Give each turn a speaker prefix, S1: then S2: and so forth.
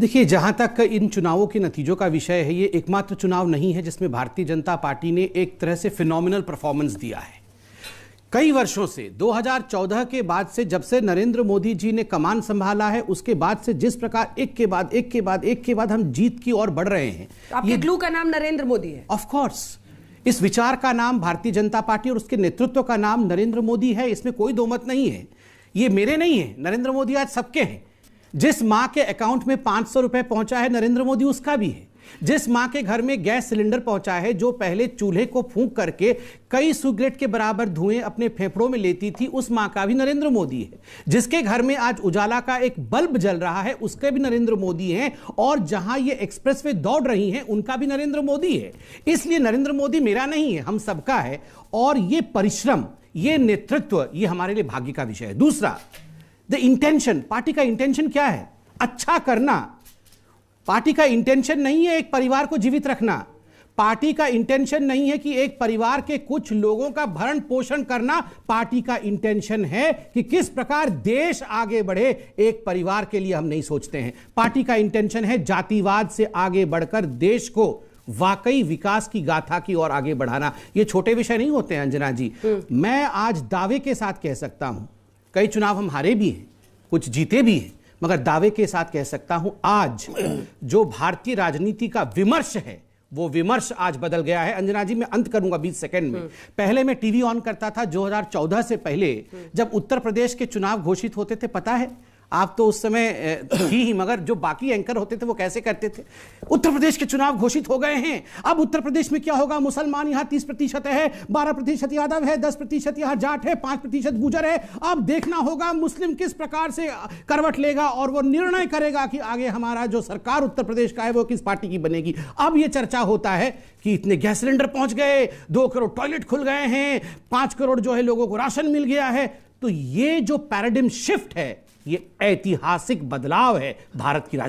S1: देखिए, जहां तक इन चुनावों के नतीजों का विषय है, ये एकमात्र चुनाव नहीं है जिसमें भारतीय जनता पार्टी ने एक तरह से फिनोमिनल परफॉर्मेंस दिया है। कई वर्षों से 2014 के बाद से, जब से नरेंद्र मोदी जी ने कमान संभाला है, उसके बाद से जिस प्रकार एक के बाद हम जीत की ओर बढ़ रहे हैं।
S2: तो आपके ग्लू का नाम नरेंद्र मोदी है?
S1: ऑफ कोर्स, इस विचार का नाम भारतीय जनता पार्टी और उसके नेतृत्व का नाम नरेंद्र मोदी है, इसमें कोई दो मत नहीं है। ये मेरे नहीं है, नरेंद्र मोदी आज सबके हैं। जिस मां के अकाउंट में 500 रुपए पहुंचा है, नरेंद्र मोदी उसका भी है। जिस मां के घर में गैस सिलेंडर पहुंचा है, जो पहले चूल्हे को फूंक करके कई सिगरेट के बराबर धुएं अपने फेफड़ों में लेती थी, उस मां का भी नरेंद्र मोदी है। जिसके घर में आज उजाला का एक बल्ब जल रहा है, उसके भी नरेंद्र मोदी हैं। और जहां ये एक्सप्रेसवे दौड़ रही हैं, उनका भी नरेंद्र मोदी है। इसलिए नरेंद्र मोदी मेरा नहीं है, हम सबका है। और ये परिश्रम, ये नेतृत्व, ये हमारे लिए भाग्य का विषय है। दूसरा, द इंटेंशन, पार्टी का इंटेंशन क्या है? अच्छा करना। पार्टी का इंटेंशन नहीं है एक परिवार को जीवित रखना। पार्टी का इंटेंशन नहीं है कि एक परिवार के कुछ लोगों का भरण पोषण करना। पार्टी का इंटेंशन है कि किस प्रकार देश आगे बढ़े। एक परिवार के लिए हम नहीं सोचते हैं। पार्टी का इंटेंशन है जातिवाद से आगे बढ़कर देश को वाकई विकास की गाथा की ओर आगे बढ़ाना। ये छोटे विषय नहीं होते हैं अंजना जी। मैं आज दावे के साथ कह सकता हूं, कई चुनाव हम हारे भी हैं, कुछ जीते भी हैं, मगर दावे के साथ कह सकता हूं, आज जो भारतीय राजनीति का विमर्श है, वो विमर्श आज बदल गया है। अंजना जी, मैं अंत करूंगा 20 सेकंड में। पहले मैं टीवी ऑन करता था 2014 से पहले, जब उत्तर प्रदेश के चुनाव घोषित होते थे। पता है, आप तो उस समय थी ही, मगर जो बाकी एंकर होते थे वो कैसे करते थे? उत्तर प्रदेश के चुनाव घोषित हो गए हैं, अब उत्तर प्रदेश में क्या होगा? मुसलमान यहां 30% है, 12% यादव है, 10% यहां जाट है, 5% गुजर है। अब देखना होगा मुस्लिम किस प्रकार से करवट लेगा और वो निर्णय करेगा कि आगे हमारा जो सरकार उत्तर प्रदेश का है वो किस पार्टी की बनेगी। अब ये चर्चा होता है कि इतने गैस सिलेंडर पहुंच गए, 2 करोड़ टॉयलेट खुल गए हैं, 5 करोड़ जो है लोगों को राशन मिल गया है। तो ये जो पैराडिम शिफ्ट है, ये ऐतिहासिक बदलाव है भारत की राजनीति।